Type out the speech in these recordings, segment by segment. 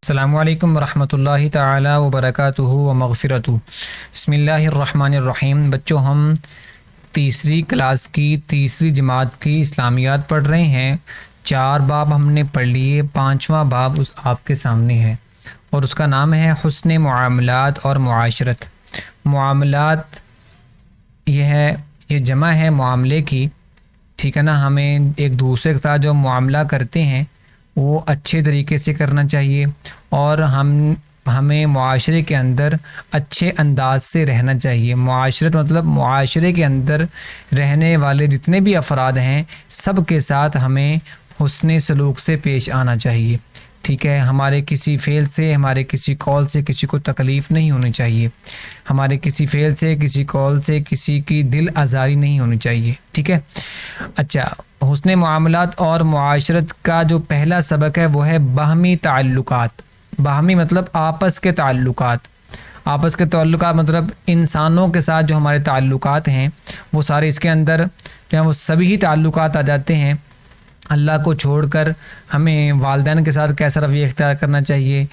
السلام علیکم ورحمۃ اللہ تعالی وبرکاتہ ومغفرتہ۔ بسم اللہ الرحمن الرحیم۔ بچوں، ہم تیسری کلاس کی تیسری جماعت کی اسلامیات پڑھ رہے ہیں۔ 4 باب ہم نے پڑھ لیے، 5واں باب آپ کے سامنے ہے اور اس کا نام ہے حسن معاملات اور معاشرت۔ معاملات یہ جمع ہے معاملے کی، ٹھیک ہے نا۔ ہمیں ایک دوسرے کے ساتھ جو معاملہ کرتے ہیں وہ اچھے طریقے سے کرنا چاہیے، اور ہمیں معاشرے کے اندر اچھے انداز سے رہنا چاہیے۔ معاشرت مطلب معاشرے کے اندر رہنے والے جتنے بھی افراد ہیں سب کے ساتھ ہمیں حسن سلوک سے پیش آنا چاہیے، ٹھیک ہے۔ ہمارے کسی فعل سے، ہمارے کسی قول سے کسی کو تکلیف نہیں ہونی چاہیے، ہمارے کسی فعل سے، کسی قول سے کسی کی دل آزاری نہیں ہونی چاہیے، ٹھیک ہے۔ اچھا، حسن معاملات اور معاشرت کا جو پہلا سبق ہے وہ ہے باہمی تعلقات۔ باہمی مطلب آپس کے تعلقات۔ آپس کے تعلقات مطلب انسانوں کے ساتھ جو ہمارے تعلقات ہیں وہ سارے اس کے اندر جو ہیں وہ سبھی تعلقات آ جاتے ہیں۔ اللہ کو چھوڑ کر ہمیں والدین کے ساتھ کیسا رویہ اختیار کرنا چاہیے،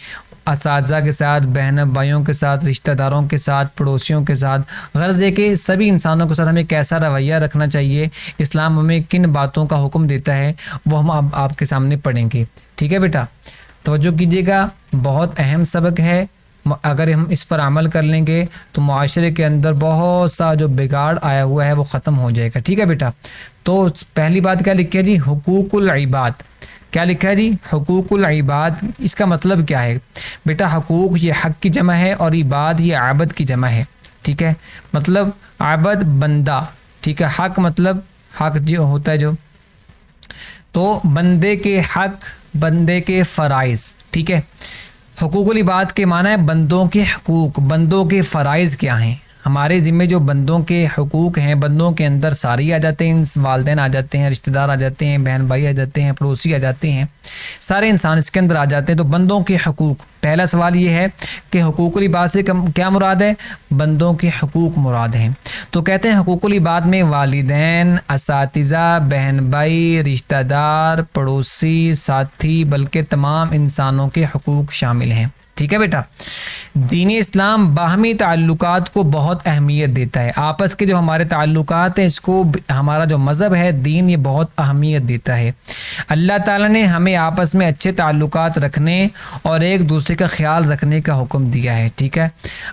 اساتذہ کے ساتھ، بہن بھائیوں کے ساتھ، رشتہ داروں کے ساتھ، پڑوسیوں کے ساتھ، غرض ہے کہ سبھی انسانوں کے ساتھ ہمیں کیسا رویہ رکھنا چاہیے، اسلام ہمیں کن باتوں کا حکم دیتا ہے وہ ہم اب آپ کے سامنے پڑھیں گے، ٹھیک ہے بیٹا۔ توجہ کیجیے گا، بہت اہم سبق ہے۔ اگر ہم اس پر عمل کر لیں گے تو معاشرے کے اندر بہت سا جو بگاڑ آیا ہوا ہے وہ ختم ہو جائے گا، ٹھیک ہے بیٹا۔ تو پہلی بات کیا لکھی ہے جی؟ حقوق العباد۔ کیا لکھا ہے جی؟ حقوق العباد۔ اس کا مطلب کیا ہے بیٹا؟ حقوق یہ حق کی جمع ہے اور عباد یہ عبد کی جمع ہے، ٹھیک ہے۔ مطلب عبد بندہ، ٹھیک ہے۔ حق مطلب حق جو ہوتا ہے جو، تو بندے کے حق، بندے کے فرائض، ٹھیک ہے۔ حقوق العباد کے معنی ہے بندوں کے حقوق، بندوں کے فرائض کیا ہیں۔ ہمارے ذمے جو بندوں کے حقوق ہیں، بندوں کے اندر ساری آ جاتے ہیں، والدین آ جاتے ہیں، رشتہ دار آ جاتے ہیں، بہن بھائی آ جاتے ہیں، پڑوسی آ جاتے ہیں، سارے انسان اس کے اندر آ جاتے ہیں۔ تو بندوں کے حقوق، پہلا سوال یہ ہے کہ حقوق العباد سے کیا مراد ہے؟ بندوں کے حقوق مراد ہیں۔ تو کہتے ہیں حقوق العباد میں والدین، اساتذہ، بہن بھائی، رشتہ دار، پڑوسی، ساتھی، بلکہ تمام انسانوں کے حقوق شامل ہیں، ٹھیک ہے بیٹا۔ دین اسلام باہمی تعلقات کو بہت اہمیت دیتا ہے۔ آپس کے جو ہمارے تعلقات ہیں اس کو ہمارا جو مذہب ہے، دین، یہ بہت اہمیت دیتا ہے۔ اللہ تعالیٰ نے ہمیں آپس میں اچھے تعلقات رکھنے اور ایک دوسرے کا خیال رکھنے کا حکم دیا ہے، ٹھیک ہے۔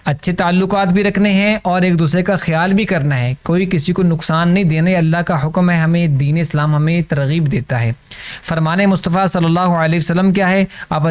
اچھے تعلقات بھی رکھنے ہیں اور ایک دوسرے کا خیال بھی کرنا ہے، کوئی کسی کو نقصان نہیں دینا، اللہ کا حکم ہے، ہمیں دین اسلام ہمیں ترغیب دیتا ہے۔ فرمان مصطفیٰ صلی اللہ علیہ وسلم کیا ہے؟ آپ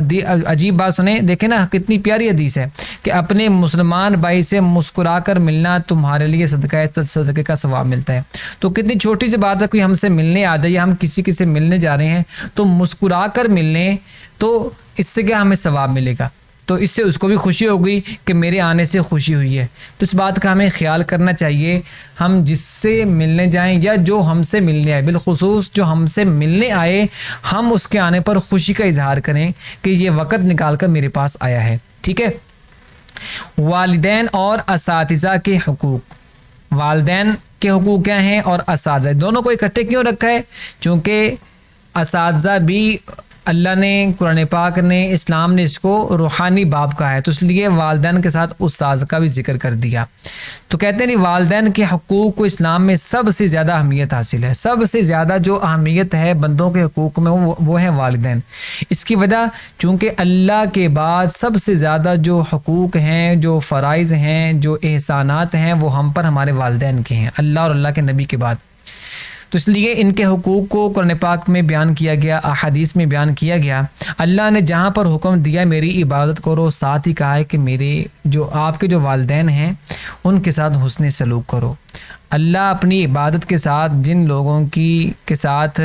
عجیب بات سنیں، دیکھیں نا کتنی پیاری حدیث ہے کہ اپنے مسلمان بھائی سے مسکرا کر ملنا تمہارے لیے صدقے کا ثواب ملتا ہے۔ تو کتنی چھوٹی سی بات ہے، کوئی ہم سے ملنے آ جائے، ہم کسی سے ملنے جا رہے ہیں تو مسکرا کر ملنے، تو اس سے کیا ہمیں ثواب ملے گا؟ تو اس سے اس کو بھی خوشی ہوگی کہ میرے آنے سے خوشی ہوئی ہے۔ تو اس بات کا ہمیں خیال کرنا چاہیے، ہم جس سے ملنے جائیں یا جو ہم سے ملنے آئے، بالخصوص جو ہم سے ملنے آئے، ہم اس کے آنے پر خوشی کا اظہار کریں کہ یہ وقت نکال کر میرے پاس آیا ہے، ٹھیک ہے۔ والدین اور اساتذہ کے حقوق۔ والدین کے حقوق کیا ہیں اور اساتذہ، دونوں کو اکٹھے کیوں رکھا ہے؟ چونکہ اساتذہ بھی اللہ نے، قرآن پاک نے، اسلام نے اس کو روحانی باب کہا ہے، تو اس لیے والدین کے ساتھ استاذ کا بھی ذکر کر دیا۔ تو کہتے ہیں والدین کے حقوق کو اسلام میں سب سے زیادہ اہمیت حاصل ہے۔ سب سے زیادہ جو اہمیت ہے بندوں کے حقوق میں وہ ہے والدین۔ اس کی وجہ چونکہ اللہ کے بعد سب سے زیادہ جو حقوق ہیں، جو فرائض ہیں، جو احسانات ہیں، وہ ہم پر ہمارے والدین کے ہیں، اللہ اور اللہ کے نبی کے بعد۔ تو اس لیے ان کے حقوق کو قرآن پاک میں بیان کیا گیا، احادیث میں بیان کیا گیا۔ اللہ نے جہاں پر حکم دیا میری عبادت کرو، ساتھ ہی کہا ہے کہ میرے جو آپ کے جو والدین ہیں ان کے ساتھ حسن سلوک کرو۔ اللہ اپنی عبادت کے ساتھ جن لوگوں کے ساتھ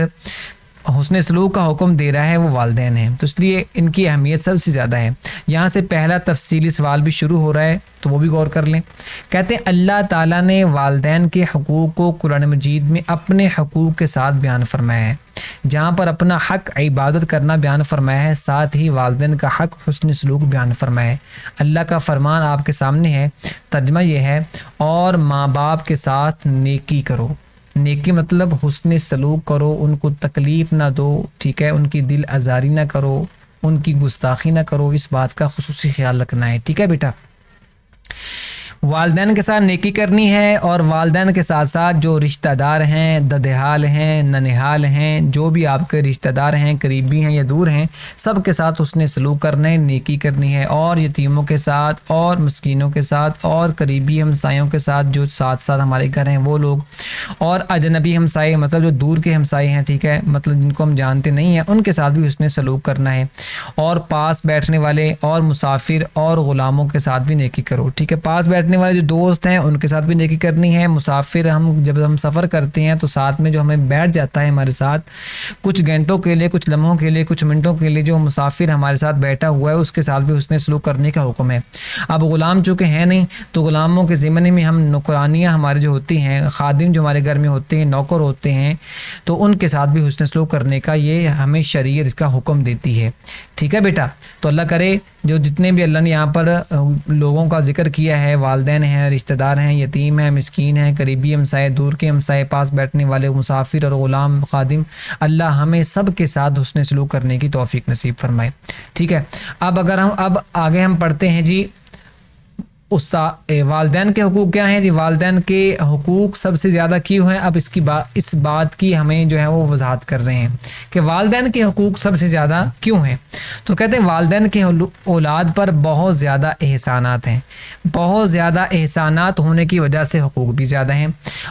حسن سلوک کا حکم دے رہا ہے وہ والدین ہیں، تو اس لیے ان کی اہمیت سب سے زیادہ ہے۔ یہاں سے پہلا تفصیلی سوال بھی شروع ہو رہا ہے تو وہ بھی غور کر لیں۔ کہتے ہیں اللہ تعالیٰ نے والدین کے حقوق کو قرآن مجید میں اپنے حقوق کے ساتھ بیان فرمایا ہے۔ جہاں پر اپنا حق عبادت کرنا بیان فرمایا ہے، ساتھ ہی والدین کا حق حسن سلوک بیان فرمایا ہے۔ اللہ کا فرمان آپ کے سامنے ہے، ترجمہ یہ ہے، اور ماں باپ کے ساتھ نیکی کرو۔ نیکی مطلب حسن سلوک کرو، ان کو تکلیف نہ دو، ٹھیک ہے، ان کی دل آزاری نہ کرو، ان کی گستاخی نہ کرو، اس بات کا خصوصی خیال رکھنا ہے، ٹھیک ہے بیٹا۔ والدین کے ساتھ نیکی کرنی ہے، اور والدین کے ساتھ ساتھ جو رشتہ دار ہیں، ددحال ہیں، ننہال ہیں، جو بھی آپ کے رشتہ دار ہیں، قریبی ہیں یا دور ہیں، سب کے ساتھ حسن سلوک کرنا ہے، نیکی کرنی ہے، اور یتیموں کے ساتھ اور مسکینوں کے ساتھ اور قریبی ہمسایوں کے ساتھ جو ساتھ ساتھ ہمارے گھر ہیں وہ لوگ، اور اجنبی ہمسائے مطلب جو دور کے ہمسائے ہیں، ٹھیک ہے، مطلب جن کو ہم جانتے نہیں ہیں، ان کے ساتھ بھی حسن سلوک کرنا ہے، اور پاس بیٹھنے والے اور مسافر اور غلاموں کے ساتھ بھی نیکی کرو، ٹھیک ہے۔ پاس بیٹھنے والے جو دوست ہیں ان کے ساتھ بھی نیکی کرنی ہے۔ مسافر جب ہم سفر کرتے ہیں تو ساتھ میں جو ہمیں بیٹھ جاتا ہے ہمارے ساتھ کچھ گھنٹوں کے لیے، کچھ لمحوں کے لیے، کچھ منٹوں کے لیے، جو مسافر ہمارے ساتھ بیٹھا ہوا ہے اس کے ساتھ بھی حسن سلوک کرنے کا حکم ہے۔ اب غلام چونکہ ہیں نہیں تو غلاموں کے ضمن میں ہم نوکرانیاں ہمارے جو ہوتی ہیں، خادم جو ہمارے گھر میں ہوتے ہیں، نوکر ہوتے ہیں، تو ان کے ساتھ بھی حسن سلوک کرنے کا یہ ہمیں شریعت اس کا حکم دیتی ہے، ٹھیک ہے بیٹا۔ تو اللہ کرے جو جتنے بھی اللہ نے یہاں پر لوگوں کا ذکر کیا ہے، والدین ہیں، رشتہ دار ہیں، یتیم ہیں، مسکین ہیں، قریبی ہمسائے، دور کے ہمسائے، پاس بیٹھنے والے مسافر اور غلام خادم، اللہ ہمیں سب کے ساتھ حسن سلوک کرنے کی توفیق نصیب فرمائے، ٹھیک ہے۔ اب آگے ہم پڑھتے ہیں جی والدین کے حقوق کیا ہیں جی۔ والدین کے حقوق سب سے زیادہ کیوں ہیں؟ اب اس بات کی ہمیں جو ہے وہ وضاحت کر رہے ہیں کہ والدین کے حقوق سب سے زیادہ کیوں ہیں۔ تو کہتے ہیں والدین کے اولاد پر بہت زیادہ احسانات ہیں، بہت زیادہ احسانات ہونے کی وجہ سے حقوق بھی زیادہ ہیں۔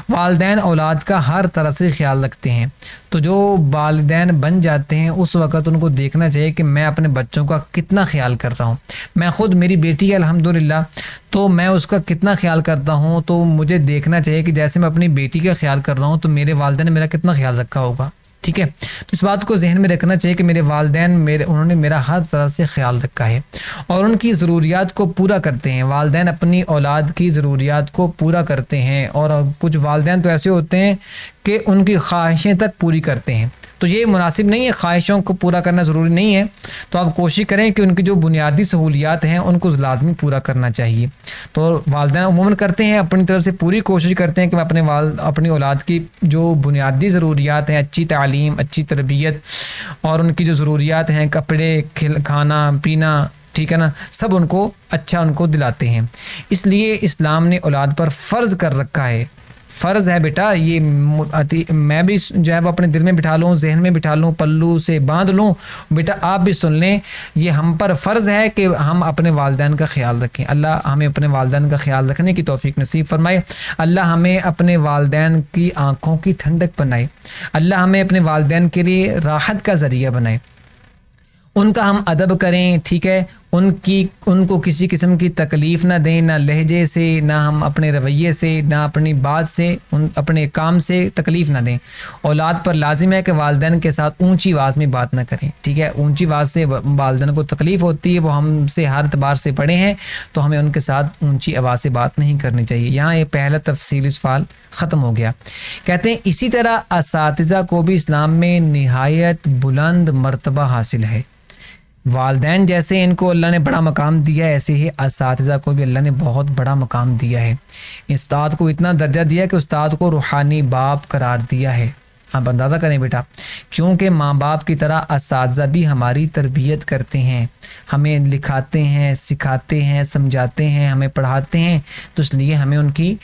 والدین اولاد کا ہر طرح سے خیال رکھتے ہیں، تو جو والدین بن جاتے ہیں اس وقت ان کو دیکھنا چاہیے کہ میں اپنے بچوں کا کتنا خیال کر رہا ہوں۔ میں خود میری بیٹی ہے الحمدللہ، تو میں اس کا کتنا خیال کرتا ہوں، تو مجھے دیکھنا چاہیے کہ جیسے میں اپنی بیٹی کا خیال کر رہا ہوں تو میرے والدین نے میرا کتنا خیال رکھا ہوگا، ٹھیک ہے۔ تو اس بات کو ذہن میں رکھنا چاہیے کہ میرے والدین انہوں نے میرا ہر طرح سے خیال رکھا ہے اور ان کی ضروریات کو پورا کرتے ہیں۔ والدین اپنی اولاد کی ضروریات کو پورا کرتے ہیں، اور کچھ والدین تو ایسے ہوتے ہیں کہ ان کی خواہشیں تک پوری کرتے ہیں، تو یہ مناسب نہیں ہے، خواہشوں کو پورا کرنا ضروری نہیں ہے، تو آپ کوشش کریں کہ ان کی جو بنیادی سہولیات ہیں ان کو لازمی پورا کرنا چاہیے۔ تو والدین عموماً کرتے ہیں، اپنی طرف سے پوری کوشش کرتے ہیں کہ میں اپنی اولاد کی جو بنیادی ضروریات ہیں، اچھی تعلیم، اچھی تربیت، اور ان کی جو ضروریات ہیں کپڑے، کھانا پینا، ٹھیک ہے نا، سب ان کو اچھا ان کو دلاتے ہیں۔ اس لیے اسلام نے اولاد پر فرض کر رکھا ہے، فرض ہے بیٹا، یہ میں بھی جو ہے وہ اپنے دل میں بٹھا لوں، ذہن میں بٹھا لوں، پلو سے باندھ لوں، بیٹا آپ بھی سن لیں، یہ ہم پر فرض ہے کہ ہم اپنے والدین کا خیال رکھیں۔ اللہ ہمیں اپنے والدین کا خیال رکھنے کی توفیق نصیب فرمائے، اللہ ہمیں اپنے والدین کی آنکھوں کی ٹھنڈک بنائے، اللہ ہمیں اپنے والدین کے لیے راحت کا ذریعہ بنائے، ان کا ہم ادب کریں، ٹھیک ہے، ان کو کسی قسم کی تکلیف نہ دیں، نہ لہجے سے، نہ ہم اپنے رویے سے، نہ اپنی بات سے، اپنے کام سے تکلیف نہ دیں۔ اولاد پر لازم ہے کہ والدین کے ساتھ اونچی آواز میں بات نہ کریں، ٹھیک ہے، اونچی آواز سے والدین کو تکلیف ہوتی ہے، وہ ہم سے ہر اعتبار سے بڑے ہیں، تو ہمیں ان کے ساتھ اونچی آواز سے بات نہیں کرنی چاہیے۔ یہاں یہ پہلا تفصیلی سوال ختم ہو گیا۔ کہتے ہیں اسی طرح اساتذہ کو بھی اسلام میں نہایت بلند مرتبہ حاصل ہے۔ والدین جیسے ان کو اللہ نے بڑا مقام دیا ہے، ایسے ہی اساتذہ کو بھی اللہ نے بہت بڑا مقام دیا ہے۔ استاد کو اتنا درجہ دیا کہ استاد کو روحانی باپ قرار دیا ہے۔ آپ اندازہ کریں بیٹا، کیونکہ ماں باپ کی طرح اساتذہ بھی ہماری تربیت کرتے ہیں، ہمیں لکھاتے ہیں، سکھاتے ہیں، سمجھاتے ہیں، ہمیں پڑھاتے ہیں، تو اس لیے ہمیں ان کی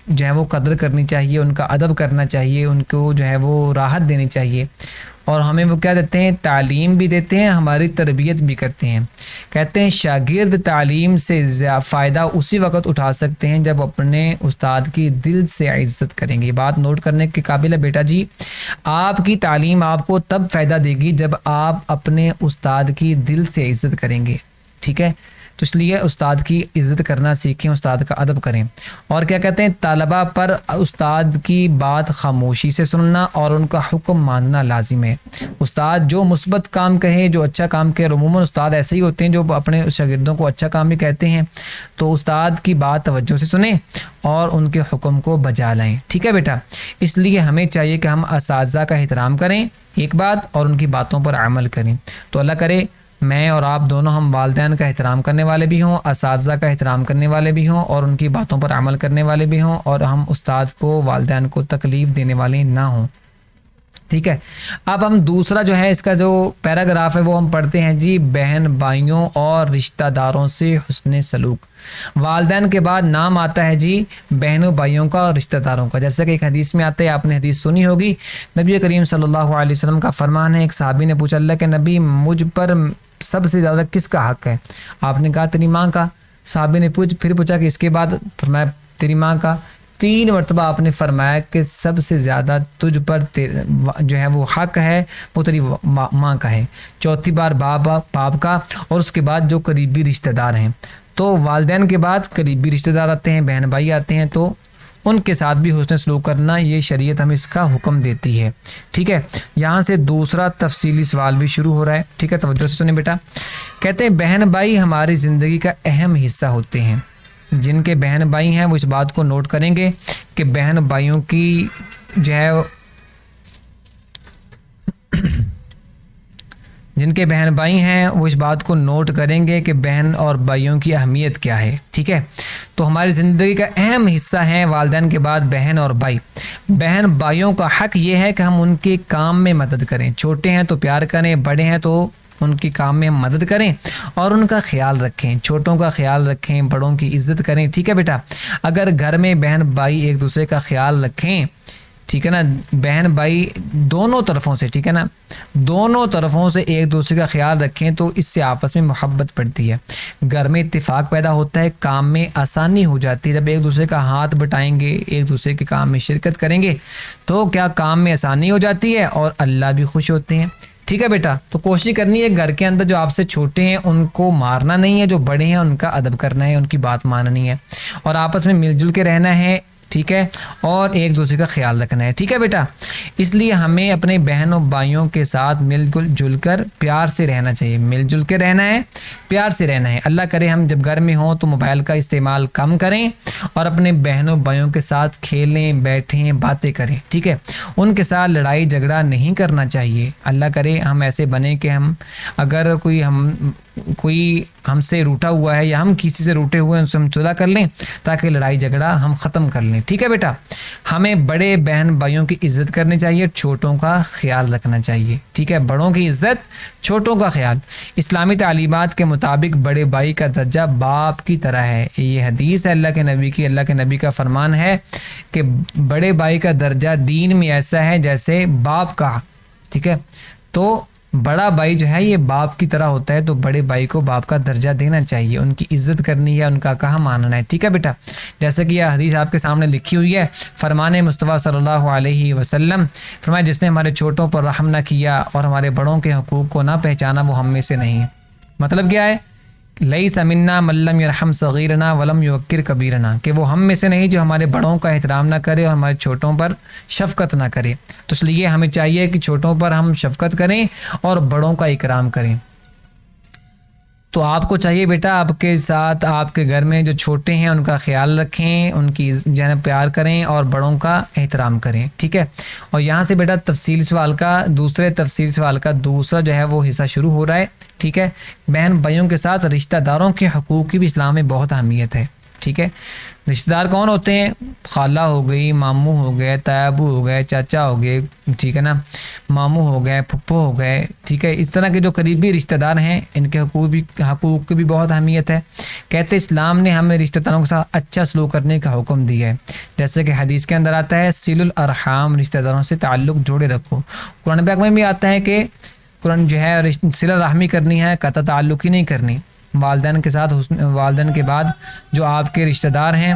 جو ہے وہ قدر کرنی چاہیے، ان کا ادب کرنا چاہیے، ان کو جو ہے وہ راحت دینی چاہیے، اور ہمیں وہ کیا دیتے ہیں؟ تعلیم بھی دیتے ہیں، ہماری تربیت بھی کرتے ہیں۔ کہتے ہیں شاگرد تعلیم سے فائدہ اسی وقت اٹھا سکتے ہیں جب اپنے استاد کی دل سے عزت کریں گے۔ بات نوٹ کرنے کے قابل ہے بیٹا جی، آپ کی تعلیم آپ کو تب فائدہ دے گی جب آپ اپنے استاد کی دل سے عزت کریں گے، ٹھیک ہے۔ تو اس لیے استاد کی عزت کرنا سیکھیں، استاد کا ادب کریں۔ اور کیا کہتے ہیں؟ طلباء پر استاد کی بات خاموشی سے سننا اور ان کا حکم ماننا لازم ہے۔ استاد جو مثبت کام کہے، جو اچھا کام کہے، عموماً استاد ایسے ہی ہوتے ہیں جو اپنے شاگردوں کو اچھا کام بھی کہتے ہیں، تو استاد کی بات توجہ سے سنیں اور ان کے حکم کو بجا لائیں، ٹھیک ہے بیٹا۔ اس لیے ہمیں چاہیے کہ ہم اساتذہ کا احترام کریں ایک بات، اور ان کی باتوں پر عمل کریں۔ تو اللہ کرے میں اور آپ دونوں ہم والدین کا احترام کرنے والے بھی ہوں، اساتذہ کا احترام کرنے والے بھی ہوں، اور ان کی باتوں پر عمل کرنے والے بھی ہوں، اور ہم استاد کو، والدین کو تکلیف دینے والے نہ ہوں۔ ٹھیک ہے. اب ہم دوسرا جو ہے اس کا جو پیراگراف ہے وہ ہم پڑھتے ہیں جی. بہن بھائیوں اور رشتہ داروں سے حسن سلوک. والدین کے بعد نام آتا ہے جی بہنوں بھائیوں کا اور رشتہ داروں کا. جیسا کہ ایک حدیث میں آتا ہے, آپ نے حدیث سنی ہوگی, نبی کریم صلی اللہ علیہ وسلم کا فرمان ہے, ایک صحابی نے پوچھا اللہ کے نبی مجھ پر سب سے زیادہ کس کا حق ہے؟ آپ نے کہا تیری ماں کا. صحابی نے پھر پوچھا کہ اس کے بعد؟ فرمایا تیری ماں کا. 3 مرتبہ آپ نے فرمایا کہ سب سے زیادہ تجھ پر جو ہے وہ حق ہے وہ تیری ماں کا ہے. چوتھی بار باپ کا, اور اس کے بعد جو قریبی رشتہ دار ہیں. تو والدین کے بعد قریبی رشتہ دار آتے ہیں, بہن بھائی آتے ہیں, تو ان کے ساتھ بھی حسن سلوک کرنا یہ شریعت ہمیں اس کا حکم دیتی ہے. ٹھیک ہے, یہاں سے دوسرا تفصیلی سوال بھی شروع ہو رہا ہے. ٹھیک ہے, توجہ سے سنیں بیٹا. کہتے ہیں بہن بھائی ہماری زندگی کا اہم حصہ ہوتے ہیں. جن کے بہن بھائی ہیں وہ اس بات کو نوٹ کریں گے کہ بہن بھائیوں کی جو ہے جن کے بہن بھائی ہیں وہ اس بات کو نوٹ کریں گے کہ بہن اور بھائیوں کی اہمیت کیا ہے. ٹھیک ہے, تو ہماری زندگی کا اہم حصہ ہیں والدین کے بعد بہن اور بھائی. بہن بھائیوں کا حق یہ ہے کہ ہم ان کے کام میں مدد کریں. چھوٹے ہیں تو پیار کریں, بڑے ہیں تو ان کی کام میں مدد کریں اور ان کا خیال رکھیں. چھوٹوں کا خیال رکھیں, بڑوں کی عزت کریں. ٹھیک ہے بیٹا, اگر گھر میں بہن بھائی ایک دوسرے کا خیال رکھیں, ٹھیک ہے نا, بہن بھائی دونوں طرفوں سے, ٹھیک ہے نا, دونوں طرفوں سے ایک دوسرے کا خیال رکھیں تو اس سے آپس میں محبت بڑھتی ہے, گھر میں اتفاق پیدا ہوتا ہے, کام میں آسانی ہو جاتی ہے. جب ایک دوسرے کا ہاتھ بٹائیں گے, ایک دوسرے کے کام میں شرکت کریں گے تو کیا کام میں آسانی ہو جاتی ہے اور اللہ بھی خوش ہوتے ہیں. ٹھیک ہے بیٹا, تو کوشش کرنی ہے گھر کے اندر جو آپ سے چھوٹے ہیں ان کو مارنا نہیں ہے, جو بڑے ہیں ان کا ادب کرنا ہے, ان کی بات ماننی ہے اور آپس میں مل جل کے رہنا ہے. ٹھیک ہے, اور ایک دوسرے کا خیال رکھنا ہے. ٹھیک ہے بیٹا, اس لیے ہمیں اپنے بہنوں بھائیوں کے ساتھ مل جل کر پیار سے رہنا چاہیے. مل جل کے رہنا ہے, پیار سے رہنا ہے. اللہ کرے ہم جب گھر میں ہوں تو موبائل کا استعمال کم کریں اور اپنے بہنوں بھائیوں کے ساتھ کھیلیں, بیٹھیں, باتیں کریں. ٹھیک ہے, ان کے ساتھ لڑائی جھگڑا نہیں کرنا چاہیے. اللہ کرے ہم ایسے بنیں کہ ہم اگر کوئی ہم سے روٹا ہوا ہے یا ہم کسی سے روٹے ہوئے ہیں ان سے ہم صلح کر لیں تاکہ لڑائی جھگڑا ہم ختم کر لیں. ٹھیک ہے بیٹا, ہمیں بڑے بہن بھائیوں کی عزت کرنی چاہیے, چھوٹوں کا خیال رکھنا چاہیے. ٹھیک ہے, بڑوں کی عزت, چھوٹوں کا خیال. اسلامی تعلیمات کے مطابق بڑے بھائی کا درجہ باپ کی طرح ہے. یہ حدیث ہے اللہ کے نبی کی, اللہ کے نبی کا فرمان ہے کہ بڑے بھائی کا درجہ دین میں ایسا ہے جیسے باپ کا. ٹھیک ہے, تو بڑا بھائی جو ہے یہ باپ کی طرح ہوتا ہے, تو بڑے بھائی کو باپ کا درجہ دینا چاہیے, ان کی عزت کرنی ہے, ان کا کہا ماننا ہے. ٹھیک ہے بیٹا, جیسا کہ یہ حدیث آپ کے سامنے لکھی ہوئی ہے, فرمان مصطفیٰ صلی اللہ علیہ وسلم فرمایا جس نے ہمارے چھوٹوں پر رحم نہ کیا اور ہمارے بڑوں کے حقوق کو نہ پہچانا وہ ہم میں سے نہیں ہے. مطلب کیا ہے؟ لیس منا من لم یرحم صغیرنا ولم یوقر کبیرنا, کہ وہ ہم میں سے نہیں جو ہمارے بڑوں کا احترام نہ کرے اور ہمارے چھوٹوں پر شفقت نہ کرے. تو اس لیے ہمیں چاہیے کہ چھوٹوں پر ہم شفقت کریں اور بڑوں کا اکرام کریں. تو آپ کو چاہیے بیٹا آپ کے ساتھ آپ کے گھر میں جو چھوٹے ہیں ان کا خیال رکھیں, ان کی جو ہے پیار کریں اور بڑوں کا احترام کریں. ٹھیک ہے, اور یہاں سے بیٹا تفصیل سوال کا دوسرا جو ہے وہ حصہ شروع ہو رہا ہے. ٹھیک ہے, بہن بھائیوں کے ساتھ رشتہ داروں کے حقوق کی بھی اسلام میں بہت اہمیت ہے. ٹھیک ہے, رشتہ دار کون ہوتے ہیں؟ خالہ ہو گئی, ماموں ہو گئے, تایابو ہو گئے, چاچا ہو گئے, ٹھیک ہے نا, ماموں ہو گئے, پھپھو ہو گئے. ٹھیک ہے, اس طرح کے جو قریبی رشتہ دار ہیں ان کے حقوق کی بھی بہت اہمیت ہے. کہتے اسلام نے ہمیں رشتہ داروں کے ساتھ اچھا سلوک کرنے کا حکم دیا ہے. جیسے کہ حدیث کے اندر آتا ہے سیل الارحام, رشتہ داروں سے تعلق جوڑے رکھو. قرآن پاک میں بھی آتا ہے کہ قرآن جو ہے صلہ رحمی کرنی ہے, قطع تعلق ہی نہیں کرنی. والدین کے ساتھ والدین کے بعد جو آپ کے رشتہ دار ہیں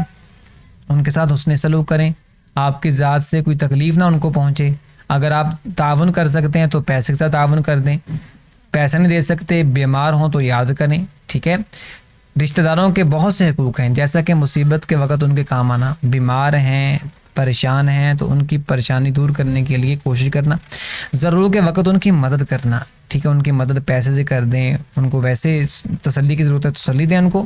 ان کے ساتھ حسن سلوک کریں. آپ کی ذات سے کوئی تکلیف نہ ان کو پہنچے. اگر آپ تعاون کر سکتے ہیں تو پیسے کے ساتھ تعاون کر دیں, پیسہ نہیں دے سکتے, بیمار ہوں تو یاد کریں. ٹھیک ہے, رشتہ داروں کے بہت سے حقوق ہیں, جیسا کہ مصیبت کے وقت ان کے کام آنا, بیمار ہیں, پریشان ہیں تو ان کی پریشانی دور کرنے کے لیے کوشش کرنا, ضرورت کے وقت ان کی مدد کرنا. ٹھیک ہے, ان کی مدد پیسے سے کر دیں, ان کو ویسے تسلی کی ضرورت ہے تسلی دیں ان کو.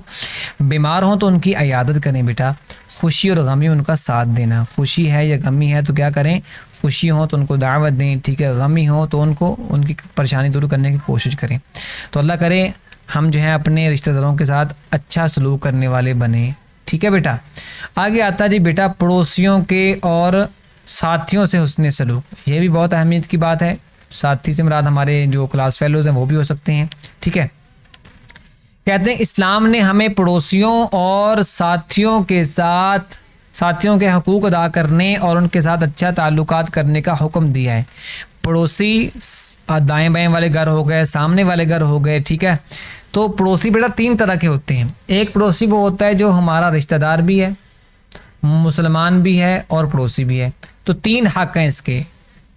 بیمار ہوں تو ان کی عیادت کریں بیٹا. خوشی اور غمی ان کا ساتھ دینا, خوشی ہے یا غمی ہے تو کیا کریں, خوشی ہوں تو ان کو دعوت دیں. ٹھیک ہے, غمی ہو تو ان کی پریشانی دور کرنے کی کوشش کریں. تو اللہ کرے ہم جو ہے اپنے رشتہ داروں کے ساتھ اچھا سلوک کرنے والے بنیں. ٹھیک ہے بیٹا, آگے آتا جی بیٹا پڑوسیوں کے اور ساتھیوں سے حسن سلوک، یہ بھی بہت اہمیت کی بات ہے۔ ساتھی سے مراد ہمارے جو کلاس فیلوز ہیں وہ بھی ہو سکتے ہیں، ٹھیک ہے۔ کہتے ہیں اسلام نے ہمیں پڑوسیوں اور ساتھیوں کے حقوق ادا کرنے اور ان کے ساتھ اچھا تعلقات کرنے کا حکم دیا ہے۔ پڑوسی دائیں بائیں والے گھر ہو گئے، سامنے والے گھر ہو گئے، ٹھیک ہے۔ تو پڑوسی بیٹا 3 طرح کے ہوتے ہیں۔ ایک پڑوسی وہ ہوتا ہے جو ہمارا رشتہ دار بھی ہے، مسلمان بھی ہے اور پڑوسی بھی ہے۔ تو 3 حق ہیں اس کے،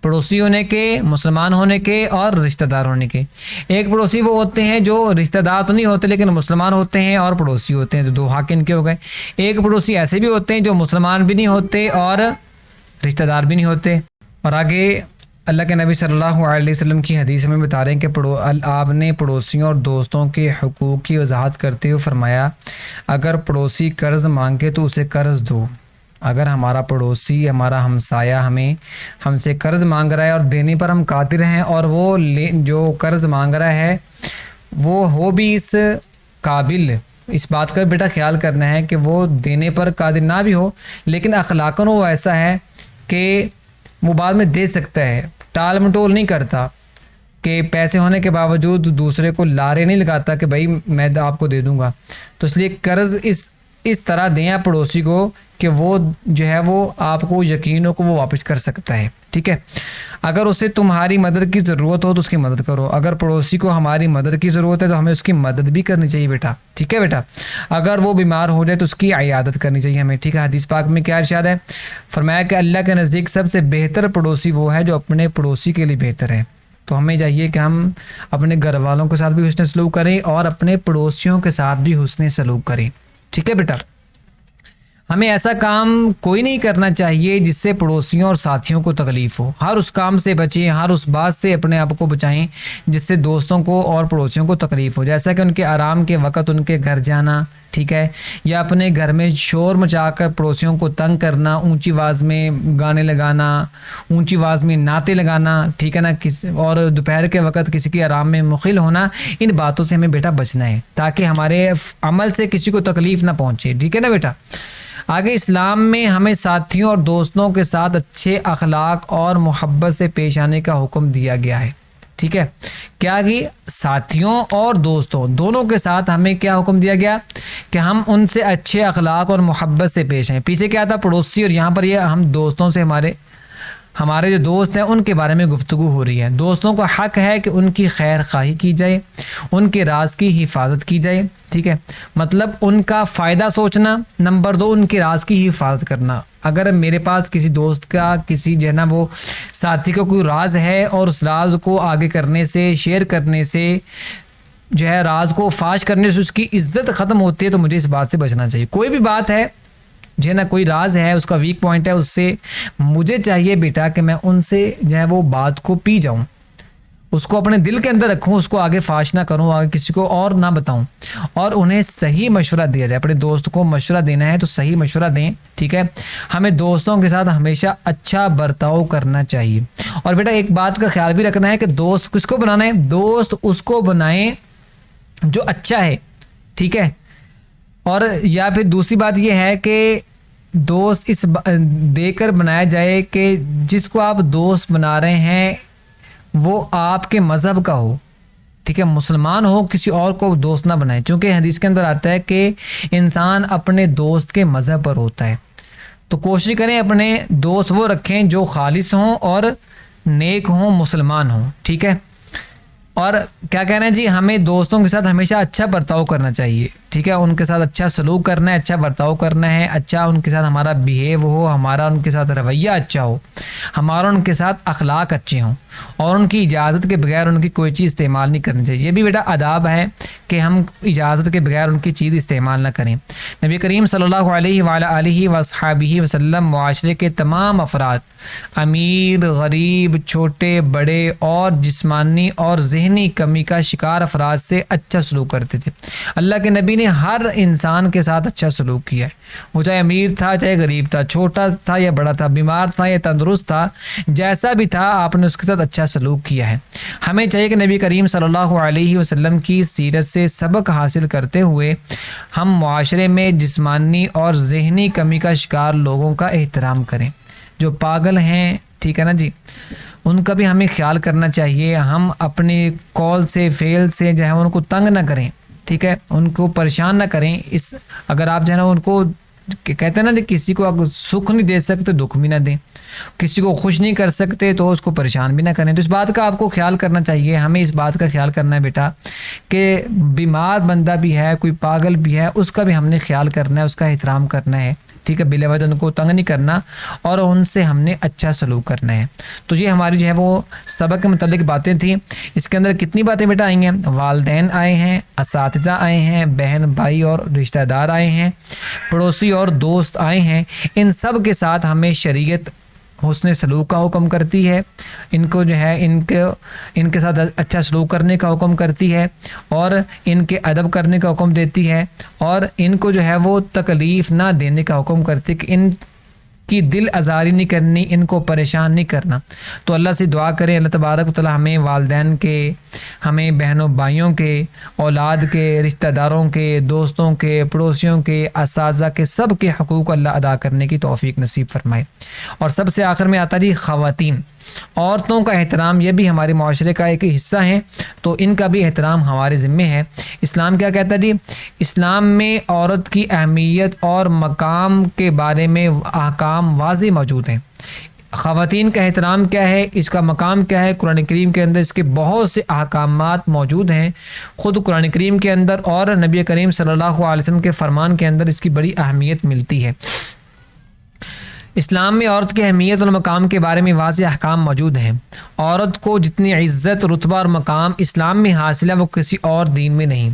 پڑوسی ہونے کے، مسلمان ہونے کے اور رشتہ دار ہونے کے۔ ایک پڑوسی وہ ہوتے ہیں جو رشتہ دار تو نہیں ہوتے لیکن مسلمان ہوتے ہیں اور پڑوسی ہوتے ہیں، تو 2 حق ان کے ہو گئے۔ ایک پڑوسی ایسے بھی ہوتے ہیں جو مسلمان بھی نہیں ہوتے اور رشتہ دار بھی نہیں ہوتے۔ اور آگے اللہ کے نبی صلی اللہ علیہ وسلم کی حدیث میں بتا رہے ہیں کہ آپ نے پڑوسیوں اور دوستوں کے حقوق کی وضاحت کرتے ہوئے فرمایا، اگر پڑوسی قرض مانگے تو اسے قرض دو۔ اگر ہمارا پڑوسی، ہمارا ہمسایہ ہم سے قرض مانگ رہا ہے اور دینے پر ہم قادر ہیں، اور وہ جو قرض مانگ رہا ہے وہ ہو بھی اس قابل، اس بات کا بیٹا خیال کرنا ہے کہ وہ دینے پر قادر نہ بھی ہو لیکن اخلاقاً وہ ایسا ہے کہ وہ بعد میں دے سکتا ہے، ٹال مٹول نہیں کرتا، کہ پیسے ہونے کے باوجود دوسرے کو لارے نہیں لگاتا کہ بھائی میں آپ کو دے دوں گا۔ تو اس لیے قرض اس طرح دیں آپ پڑوسی کو کہ وہ جو ہے وہ آپ کو یقین ہو کہ وہ واپس کر سکتا ہے، ٹھیک ہے۔ اگر اسے تمہاری مدد کی ضرورت ہو تو اس کی مدد کرو، اگر پڑوسی کو ہماری مدد کی ضرورت ہے تو ہمیں اس کی مدد بھی کرنی چاہیے بیٹا، ٹھیک ہے بیٹا۔ اگر وہ بیمار ہو جائے تو اس کی عیادت کرنی چاہیے ہمیں، ٹھیک ہے۔ حدیث پاک میں کیا ارشاد ہے؟ فرمایا کہ اللہ کے نزدیک سب سے بہتر پڑوسی وہ ہے جو اپنے پڑوسی کے لیے بہتر ہے۔ تو ہمیں چاہیے کہ ہم اپنے گھر والوں کے ساتھ بھی حسن سلوک کریں اور اپنے پڑوسیوں کے ساتھ بھی حسن سلوک کریں، ٹھیک ہے بیٹا۔ ہمیں ایسا کام کوئی نہیں کرنا چاہیے جس سے پڑوسیوں اور ساتھیوں کو تکلیف ہو۔ ہر اس کام سے بچیں، ہر اس بات سے اپنے آپ کو بچائیں جس سے دوستوں کو اور پڑوسیوں کو تکلیف ہو، جیسا کہ ان کے آرام کے وقت ان کے گھر جانا، ٹھیک ہے، یا اپنے گھر میں شور مچا کر پڑوسیوں کو تنگ کرنا، اونچی آواز میں گانے لگانا، اونچی آواز میں نعتیں لگانا، ٹھیک ہے نا، اور دوپہر کے وقت کسی کے آرام میں مخل ہونا، ان باتوں سے ہمیں بیٹا بچنا ہے تاکہ ہمارے عمل سے کسی کو تکلیف نہ پہنچے، ٹھیک ہے نا بیٹا۔ آگے اسلام میں ہمیں ساتھیوں اور دوستوں کے ساتھ اچھے اخلاق اور محبت سے پیش آنے کا حکم دیا گیا ہے، ٹھیک ہے۔ کیا کہ ساتھیوں اور دوستوں دونوں کے ساتھ ہمیں کیا حکم دیا گیا کہ ہم ان سے اچھے اخلاق اور محبت سے پیش آئیں۔ پیچھے کیا تھا؟ پڑوسی، اور یہاں پر یہ ہم دوستوں سے ہمارے جو دوست ہیں ان کے بارے میں گفتگو ہو رہی ہے۔ دوستوں کا حق ہے کہ ان کی خیر خواہی کی جائے، ان کے راز کی حفاظت کی جائے، ٹھیک ہے، مطلب ان کا فائدہ سوچنا، نمبر 2 ان کے راز کی حفاظت کرنا۔ اگر میرے پاس کسی دوست کا، کسی جو ہے نا وہ ساتھی کا کوئی راز ہے اور اس راز کو آگے کرنے سے، شیئر کرنے سے، جو ہے راز کو فاش کرنے سے اس کی عزت ختم ہوتی ہے، تو مجھے اس بات سے بچنا چاہیے۔ کوئی بھی بات ہے جو ہے نا، کوئی راز ہے، اس کا ویک پوائنٹ ہے، اس سے مجھے چاہیے بیٹا کہ میں ان سے جو ہے وہ بات کو پی جاؤں، اس کو اپنے دل کے اندر رکھوں، اس کو آگے فاش نہ کروں، آگے کسی کو اور نہ بتاؤں، اور انہیں صحیح مشورہ دیا جائے۔ اپنے دوست کو مشورہ دینا ہے تو صحیح مشورہ دیں، ٹھیک ہے۔ ہمیں دوستوں کے ساتھ ہمیشہ اچھا برتاؤ کرنا چاہیے۔ اور بیٹا ایک بات کا خیال بھی رکھنا ہے کہ دوست کس کو بنانا ہے؟ دوست اس کو بنائیں جو اچھا ہے، ٹھیک ہے۔ اور یا پھر دوسری بات یہ ہے کہ دوست اس دے کر بنایا جائے کہ جس کو آپ دوست بنا رہے ہیں وہ آپ کے مذہب کا ہو، ٹھیک ہے، مسلمان ہو، کسی اور کو دوست نہ بنائے، چونکہ حدیث کے اندر آتا ہے کہ انسان اپنے دوست کے مذہب پر ہوتا ہے۔ تو کوشش کریں اپنے دوست وہ رکھیں جو خالص ہوں اور نیک ہوں، مسلمان ہوں، ٹھیک ہے۔ اور کیا کہنا ہے جی، ہمیں دوستوں کے ساتھ ہمیشہ اچھا برتاؤ کرنا چاہیے، ٹھیک ہے، ان کے ساتھ اچھا سلوک کرنا ہے، اچھا برتاؤ کرنا ہے، اچھا ان کے ساتھ ہمارا بیہیو ہو، ہمارا ان کے ساتھ رویہ اچھا ہو، ہمارا ان کے ساتھ اخلاق اچھے ہوں، اور ان کی اجازت کے بغیر ان کی کوئی چیز استعمال نہیں کرنی چاہیے۔ یہ بھی بیٹا آداب ہے کہ ہم اجازت کے بغیر ان کی چیز استعمال نہ کریں۔ نبی کریم صلی اللہ علیہ وآلہ وصحبہ وسلم معاشرے کے تمام افراد، امیر، غریب، چھوٹے بڑے، اور جسمانی اور ذہنی کمی کا شکار افراد سے اچھا سلوک کرتے تھے۔ اللہ کے نبی نے ہر انسان کے ساتھ اچھا سلوک کیا ہے، وہ چاہے امیر تھا، چاہے غریب تھا، چھوٹا تھا یا بڑا تھا، بیمار تھا یا تندرست تھا، جیسا بھی تھا آپ نے اس کے ساتھ اچھا سلوک کیا ہے۔ ہمیں چاہیے کہ نبی کریم صلی اللہ علیہ وسلم کی سیرت سے سبق حاصل کرتے ہوئے ہم معاشرے میں جسمانی اور ذہنی کمی کا شکار لوگوں کا احترام کریں۔ جو پاگل ہیں، ٹھیک ہے نا جی، ان کا بھی ہمیں خیال کرنا چاہیے. ہم اپنے کال سے فیل سے جو ہے ان کو تنگ نہ کریں، ٹھیک ہے، ان کو پریشان نہ کریں. اگر آپ جو ہے نا ان کو کہتے ہیں نا کہ کسی کو اگر سکھ نہیں دے سکتے دکھ بھی نہ دیں، کسی کو خوش نہیں کر سکتے تو اس کو پریشان بھی نہ کریں. تو اس بات کا آپ کو خیال کرنا چاہیے. ہمیں اس بات کا خیال کرنا ہے بیٹا کہ بیمار بندہ بھی ہے، کوئی پاگل بھی ہے، اس کا بھی ہم نے خیال کرنا ہے، اس کا احترام کرنا ہے، ٹھیک ہے، بلا وجہ ان کو تنگ نہیں کرنا اور ان سے ہم نے اچھا سلوک کرنا ہے. تو یہ ہماری جو ہے وہ سبق کے متعلق باتیں تھیں. اس کے اندر کتنی باتیں بیٹا آئی ہیں؟ والدین آئے ہیں، اساتذہ آئے ہیں، بہن بھائی اور رشتہ دار آئے ہیں، پڑوسی اور دوست آئے ہیں. ان سب کے ساتھ ہمیں شریعت حسن سلوک کا حکم کرتی ہے، ان کو جو ہے ان کے ساتھ اچھا سلوک کرنے کا حکم کرتی ہے اور ان کے ادب کرنے کا حکم دیتی ہے اور ان کو جو ہے وہ تکلیف نہ دینے کا حکم کرتی ہے کہ ان کی دل آزاری نہیں کرنی، ان کو پریشان نہیں کرنا. تو اللہ سے دعا کریں اللہ تبارک و تعالی ہمیں والدین کے، ہمیں بہنوں بھائیوں کے، اولاد کے، رشتہ داروں کے، دوستوں کے، پڑوسیوں کے، اساتذہ کے، سب کے حقوق اللہ ادا کرنے کی توفیق نصیب فرمائے. اور سب سے آخر میں آتا جی خواتین، عورتوں کا احترام، یہ بھی ہمارے معاشرے کا ایک حصہ ہیں، تو ان کا بھی احترام ہمارے ذمے ہے. اسلام کیا کہتا ہے جی؟ اسلام میں عورت کی اہمیت اور مقام کے بارے میں احکام واضح موجود ہیں. خواتین کا احترام کیا ہے، اس کا مقام کیا ہے، قرآن کریم کے اندر اس کے بہت سے احکامات موجود ہیں. خود قرآن کریم کے اندر اور نبی کریم صلی اللہ علیہ وسلم کے فرمان کے اندر اس کی بڑی اہمیت ملتی ہے. اسلام میں عورت کی اہمیت اور مقام کے بارے میں واضح احکام موجود ہیں. عورت کو جتنی عزت، رتبہ اور مقام اسلام میں حاصل ہے وہ کسی اور دین میں نہیں.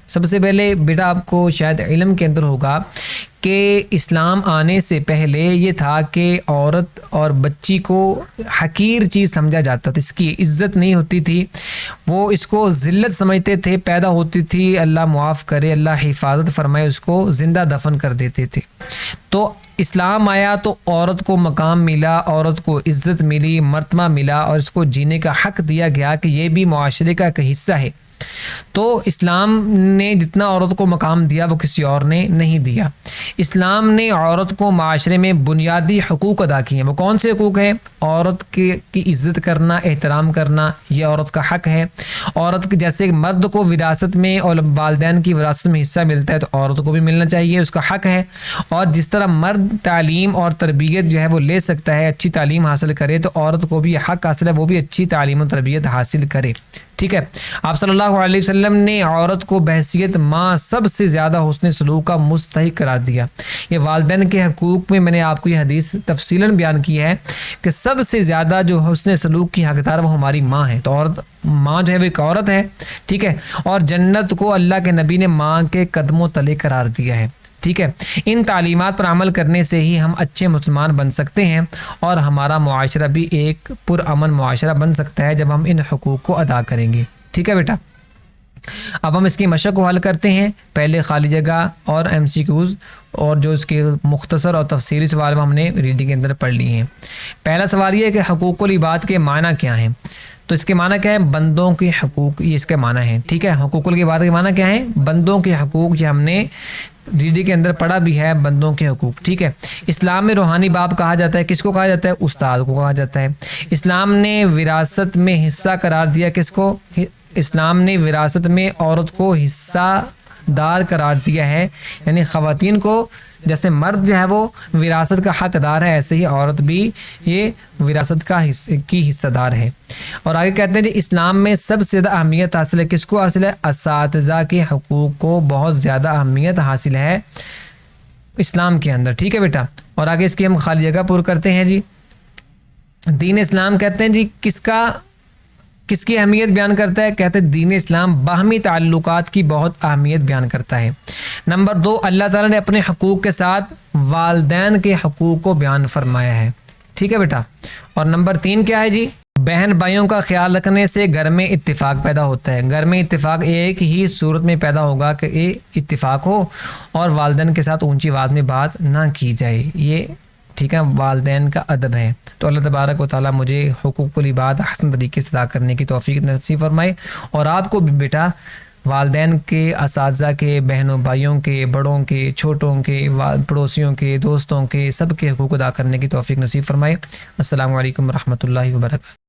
سب سے پہلے بیٹا آپ کو شاید علم کے اندر ہوگا کہ اسلام آنے سے پہلے یہ تھا کہ عورت اور بچی کو حقیر چیز سمجھا جاتا تھا، اس کی عزت نہیں ہوتی تھی، وہ اس کو ذلت سمجھتے تھے. پیدا ہوتی تھی، اللہ معاف کرے، اللہ حفاظت فرمائے، اس کو زندہ دفن کر دیتے تھے. تو اسلام آیا تو عورت کو مقام ملا، عورت کو عزت ملی، مرتبہ ملا اور اس کو جینے کا حق دیا گیا کہ یہ بھی معاشرے کا ایک حصہ ہے. تو اسلام نے جتنا عورت کو مقام دیا وہ کسی اور نے نہیں دیا. اسلام نے عورت کو معاشرے میں بنیادی حقوق ادا کیے ہیں. وہ کون سے حقوق ہیں؟ عورت کی عزت کرنا، احترام کرنا، یہ عورت کا حق ہے. عورت کے جیسے مرد کو وراثت میں اور والدین کی وراثت میں حصہ ملتا ہے تو عورت کو بھی ملنا چاہیے، اس کا حق ہے. اور جس طرح مرد تعلیم اور تربیت جو ہے وہ لے سکتا ہے، اچھی تعلیم حاصل کرے، تو عورت کو بھی یہ حق حاصل ہے وہ بھی اچھی تعلیم و تربیت حاصل کرے. ٹھیک ہے، آپ صلی اللہ علیہ وسلم نے عورت کو بحیثیت ماں سب سے زیادہ حسن سلوک کا مستحق قرار دیا. یہ والدین کے حقوق میں میں نے آپ کو یہ حدیث تفصیلاً بیان کی ہے کہ سب سے زیادہ جو حسن سلوک کی حقدار وہ ہماری ماں ہے. تو عورت، ماں جو ہے وہ ایک عورت ہے، ٹھیک ہے، اور جنت کو اللہ کے نبی نے ماں کے قدموں تلے قرار دیا ہے. ٹھیک ہے، ان تعلیمات پر عمل کرنے سے ہی ہم اچھے مسلمان بن سکتے ہیں اور ہمارا معاشرہ بھی ایک پرامن معاشرہ بن سکتا ہے جب ہم ان حقوق کو ادا کریں گے. ٹھیک ہے بیٹا، اب ہم اس کی مشق کو حل کرتے ہیں. پہلے خالی جگہ اور ایم سی کیوز اور جو اس کے مختصر اور تفصیلی سوال ہم نے ریڈنگ کے اندر پڑھ لیے ہیں. پہلا سوال یہ ہے کہ حقوق العباد کے معنی کیا ہیں؟ تو اس کے معنی کیا ہے؟ بندوں کے حقوق، یہ اس کے معنی ہیں. ٹھیک ہے، حقوق العباد کے معنی کیا ہیں؟ بندوں کے حقوق. یہ ہم نے ڈی کے اندر پڑھا بھی ہے، بندوں کے حقوق. ٹھیک ہے، اسلام میں روحانی باپ کہا جاتا ہے، کس کو کہا جاتا ہے؟ استاد کو کہا جاتا ہے. اسلام نے وراثت میں حصہ قرار دیا کس کو؟ اسلام نے وراثت میں عورت کو حصہ دار قرار دیا ہے، یعنی خواتین کو جیسے مرد جو ہے وہ وراثت کا حق دار ہے، ایسے ہی عورت بھی یہ وراثت کی حصہ دار ہے. اور آگے کہتے ہیں جی اسلام میں سب سے زیادہ اہمیت حاصل ہے، کس کو حاصل ہے؟ اساتذہ کے حقوق کو بہت زیادہ اہمیت حاصل ہے اسلام کے اندر. ٹھیک ہے بیٹا، اور آگے اس کی ہم خالی جگہ پر کرتے ہیں. جی دین اسلام کہتے ہیں جی کس کی اہمیت بیان کرتا ہے؟ کہتے ہیں دین اسلام باہمی تعلقات کی بہت اہمیت بیان کرتا ہے. نمبر 2، اللہ تعالیٰ نے اپنے حقوق کے ساتھ والدین کے حقوق کو بیان فرمایا ہے. ٹھیک ہے بیٹا، اور نمبر 3 کیا ہے جی؟ بہن بھائیوں کا خیال رکھنے سے گھر میں اتفاق پیدا ہوتا ہے. گھر میں اتفاق ایک ہی صورت میں پیدا ہوگا کہ یہ اتفاق ہو اور والدین کے ساتھ اونچی آواز میں بات نہ کی جائے. یہ ٹھیک ہے والدین کا ادب ہے. تو اللہ تبارک و تعالیٰ مجھے حقوق العباد حسن طریقے سے ادا کرنے کی توفیق نصیب فرمائے اور آپ کو بھی بیٹا والدین کے، اساتذہ کے، بہنوں بھائیوں کے، بڑوں کے، چھوٹوں کے، پڑوسیوں کے، دوستوں کے، سب کے حقوق ادا کرنے کی توفیق نصیب فرمائے۔ السلام علیکم ورحمۃ اللہ وبرکاتہ۔